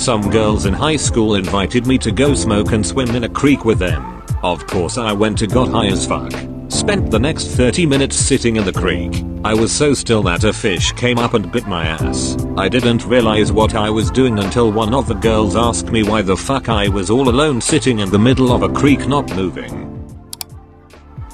Some girls in high school invited me to go smoke and swim in a creek with them. Of course I went to got high as fuck. Spent the next 30 minutes sitting in the creek. I was so still that a fish came up and bit my ass. I didn't realize what I was doing until one of the girls asked me why the fuck I was all alone sitting in the middle of a creek not moving.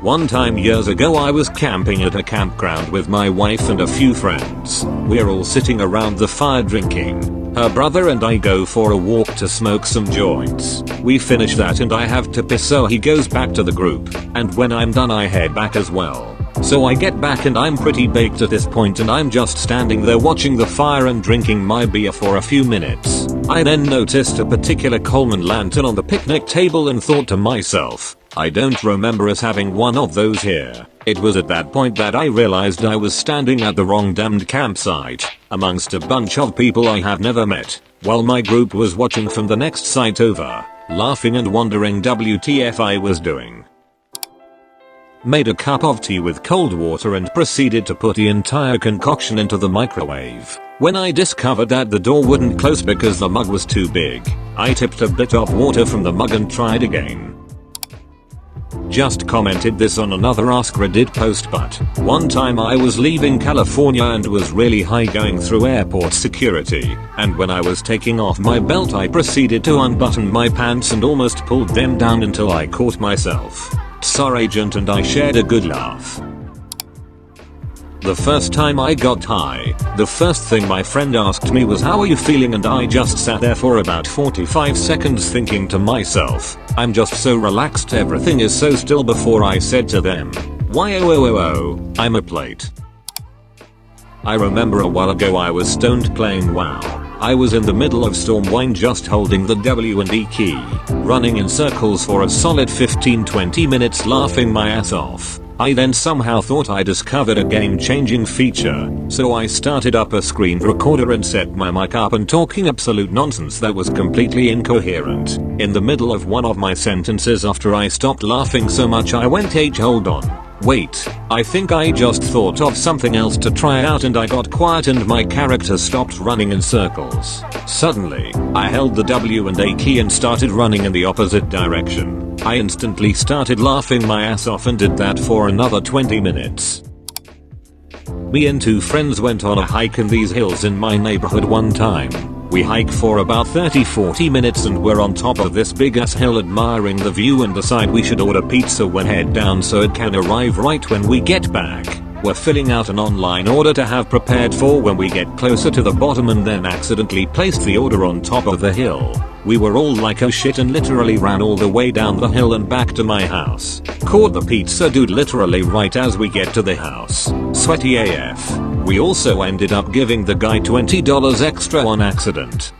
One time years ago I was camping at a campground with my wife and a few friends. We're all sitting around the fire drinking. Her brother and I go for a walk to smoke some joints. We finish that and I have to piss, so he goes back to the group. And when I'm done I head back as well. So I get back and I'm pretty baked at this point, and I'm just standing there watching the fire and drinking my beer for a few minutes. I then noticed a particular Coleman lantern on the picnic table and thought to myself, I don't remember us having one of those here. It was at that point that I realized I was standing at the wrong damned campsite, amongst a bunch of people I have never met, while my group was watching from the next site over, laughing and wondering WTF I was doing. Made a cup of tea with cold water and proceeded to put the entire concoction into the microwave. When I discovered that the door wouldn't close because the mug was too big, I tipped a bit of water from the mug and tried again. Just commented this on another askreddit post, but one time I was leaving California and was really high going through airport security, and when I was taking off my belt I proceeded to unbutton my pants and almost pulled them down until I caught myself. Sorry agent, and I shared a good laugh. The first time I got high, the first thing my friend asked me was, how are you feeling? And I just sat there for about 45 seconds thinking to myself, I'm just so relaxed, everything is so still, before I said to them, why oh, I'm a plate. I remember a while ago I was stoned playing WoW. I was in the middle of Stormwind just holding the W and E key, running in circles for a solid 15-20 minutes laughing my ass off. I then somehow thought I discovered a game-changing feature, so I started up a screen recorder and set my mic up and talking absolute nonsense that was completely incoherent. In the middle of one of my sentences after I stopped laughing so much I went, hold on. Wait, I think I just thought of something else to try out, and I got quiet and my character stopped running in circles. Suddenly, I held the W and A key and started running in the opposite direction. I instantly started laughing my ass off and did that for another 20 minutes. Me and two friends went on a hike in these hills in my neighborhood one time. We hike for about 30-40 minutes and we're on top of this big ass hill admiring the view and decide we should order pizza when head down so it can arrive right when we get back. We're filling out an online order to have prepared for when we get closer to the bottom and then accidentally placed the order on top of the hill. We were all like oh shit and literally ran all the way down the hill and back to my house. Caught the pizza dude literally right as we get to the house. Sweaty AF. We also ended up giving the guy $20 extra on accident.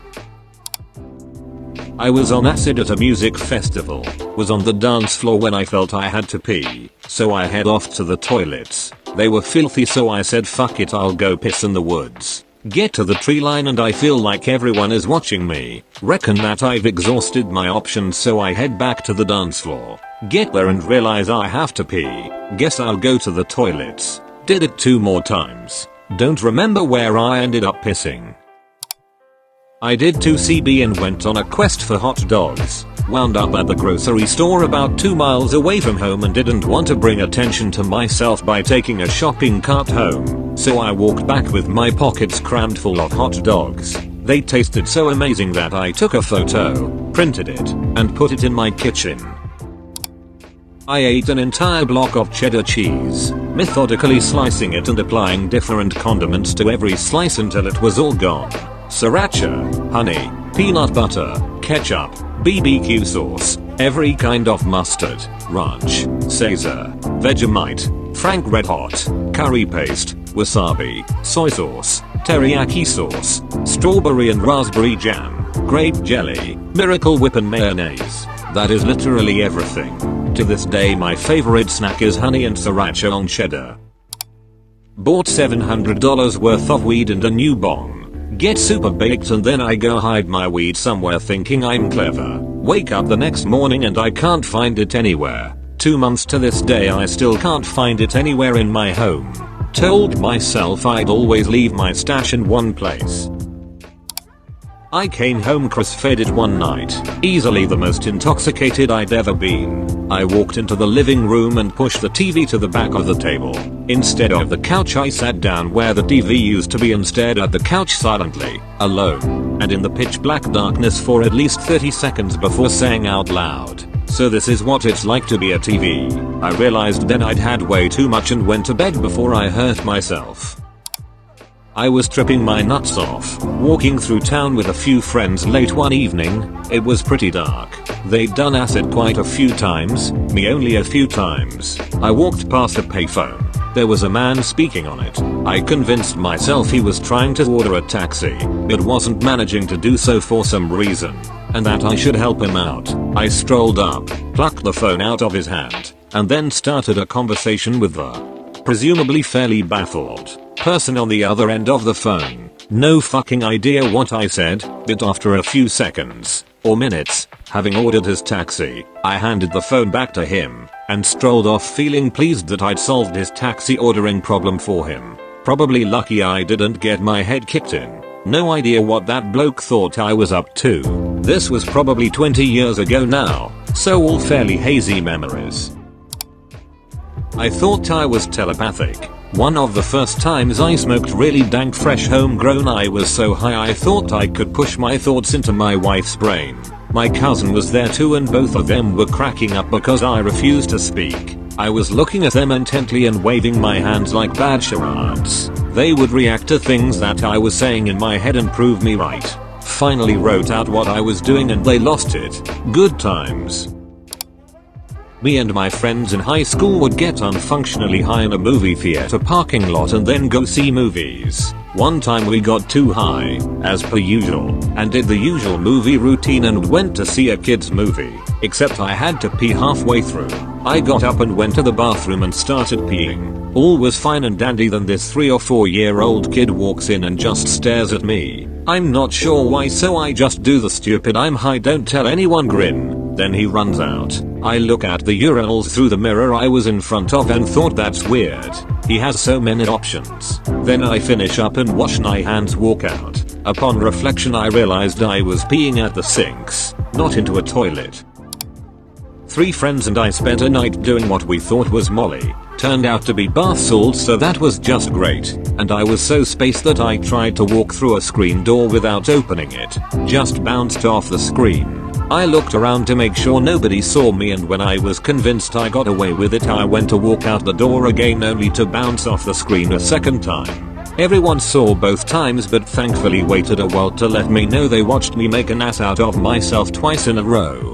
I was on acid at a music festival, was on the dance floor when I felt I had to pee, so I head off to the toilets. They were filthy, so I said fuck it, I'll go piss in the woods. Get to the tree line and I feel like everyone is watching me. Reckon that I've exhausted my options, so I head back to the dance floor. Get there and realize I have to pee. Guess I'll go to the toilets. Did it 2 more times. Don't remember where I ended up pissing. I did 2 CB and went on a quest for hot dogs. Wound up at the grocery store about 2 miles away from home and didn't want to bring attention to myself by taking a shopping cart home. So I walked back with my pockets crammed full of hot dogs. They tasted so amazing that I took a photo, printed it, and put it in my kitchen. I ate an entire block of cheddar cheese, methodically slicing it and applying different condiments to every slice until it was all gone. Sriracha, honey, peanut butter, ketchup, BBQ sauce, every kind of mustard, ranch, Caesar, Vegemite, Frank Red Hot, curry paste, wasabi, soy sauce, teriyaki sauce, strawberry and raspberry jam, grape jelly, Miracle Whip and mayonnaise. That is literally everything. To this day my favorite snack is honey and sriracha on cheddar. Bought $700 worth of weed and a new bong. Get super baked and then I go hide my weed somewhere thinking I'm clever. Wake up the next morning and I can't find it anywhere. 2 months to this day I still can't find it anywhere in my home. Told myself I'd always leave my stash in one place. I came home cross-faded one night, easily the most intoxicated I'd ever been. I walked into the living room and pushed the TV to the back of the table. Instead of the couch, I sat down where the TV used to be and stared at the couch silently, alone, and in the pitch black darkness for at least 30 seconds before saying out loud, "So this is what it's like to be a TV." I realized then I'd had way too much and went to bed before I hurt myself. I was tripping my nuts off, walking through town with a few friends late one evening. It was pretty dark. They'd done acid quite a few times, me only a few times. I walked past a payphone. There was a man speaking on it. I convinced myself he was trying to order a taxi, but wasn't managing to do so for some reason, and that I should help him out. I strolled up, plucked the phone out of his hand, and then started a conversation with the presumably fairly baffled person on the other end of the phone. No fucking idea what I said, but after a few seconds, or minutes, having ordered his taxi, I handed the phone back to him, and strolled off feeling pleased that I'd solved his taxi ordering problem for him. Probably lucky I didn't get my head kicked in. No idea what that bloke thought I was up to. This was probably 20 years ago now, so all fairly hazy memories. I thought I was telepathic. One of the first times I smoked really dank fresh homegrown, I was so high I thought I could push my thoughts into my wife's brain. My cousin was there too and both of them were cracking up because I refused to speak. I was looking at them intently and waving my hands like bad charades. They would react to things that I was saying in my head and prove me right. Finally wrote out what I was doing and they lost it. Good times. Me and my friends in high school would get unfunctionally high in a movie theater parking lot and then go see movies. One time we got too high, as per usual, and did the usual movie routine and went to see a kids movie, except I had to pee halfway through. I got up and went to the bathroom and started peeing. All was fine and dandy, then this 3 or 4 year old kid walks in and just stares at me. I'm not sure why, so I just do the stupid "I'm high, don't tell anyone" grin. Then he runs out. I look at the urinals through the mirror I was in front of and thought that's weird. He has so many options. Then I finish up and wash my hands, walk out. Upon reflection I realized I was peeing at the sinks, not into a toilet. 3 friends and I spent a night doing what we thought was Molly. Turned out to be bath salts, so that was just great. And I was so spaced that I tried to walk through a screen door without opening it. Just bounced off the screen. I looked around to make sure nobody saw me, and when I was convinced I got away with it I went to walk out the door again only to bounce off the screen a second time. Everyone saw both times but thankfully waited a while to let me know they watched me make an ass out of myself twice in a row.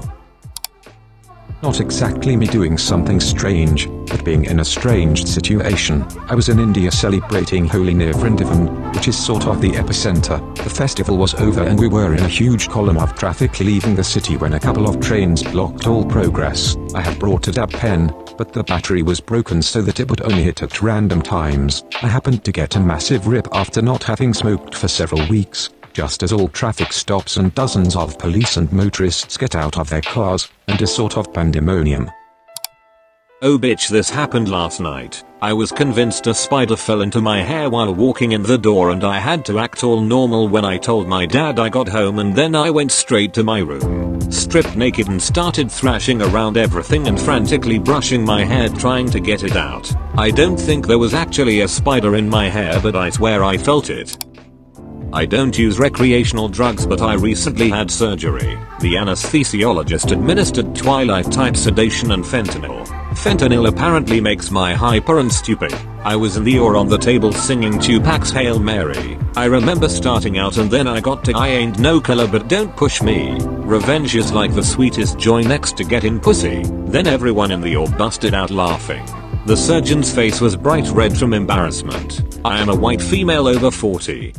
Not exactly me doing something strange, but being in a strange situation. I was in India celebrating Holi near Vrindavan, which is sort of the epicenter. The festival was over and we were in a huge column of traffic leaving the city when a couple of trains blocked all progress. I had brought a dab pen, but the battery was broken so that it would only hit at random times. I happened to get a massive rip after not having smoked for several weeks. Just as all traffic stops and dozens of police and motorists get out of their cars, and a sort of pandemonium. Oh bitch, this happened last night. I was convinced a spider fell into my hair while walking in the door and I had to act all normal when I told my dad I got home, and then I went straight to my room, stripped naked and started thrashing around everything and frantically brushing my hair trying to get it out. I don't think there was actually a spider in my hair, but I swear I felt it. I don't use recreational drugs, but I recently had surgery. The anesthesiologist administered Twilight-type sedation and fentanyl. Fentanyl apparently makes my hyper and stupid. I was in the ER on the table singing Tupac's Hail Mary. I remember starting out and then I got to I ain't no killer but don't push me. Revenge is like the sweetest joy next to getting pussy. Then everyone in the ER busted out laughing. The surgeon's face was bright red from embarrassment. I am a white female over 40.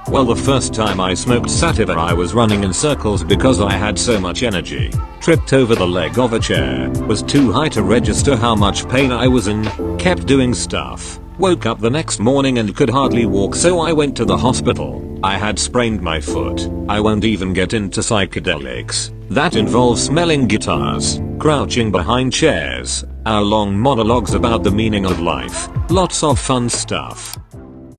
Well, the first time I smoked sativa I was running in circles because I had so much energy. Tripped over the leg of a chair, was too high to register how much pain I was in, kept doing stuff. Woke up the next morning and could hardly walk, so I went to the hospital. I had sprained my foot. I won't even get into psychedelics. That involves smelling guitars, crouching behind chairs, hour-long monologues about the meaning of life. Lots of fun stuff.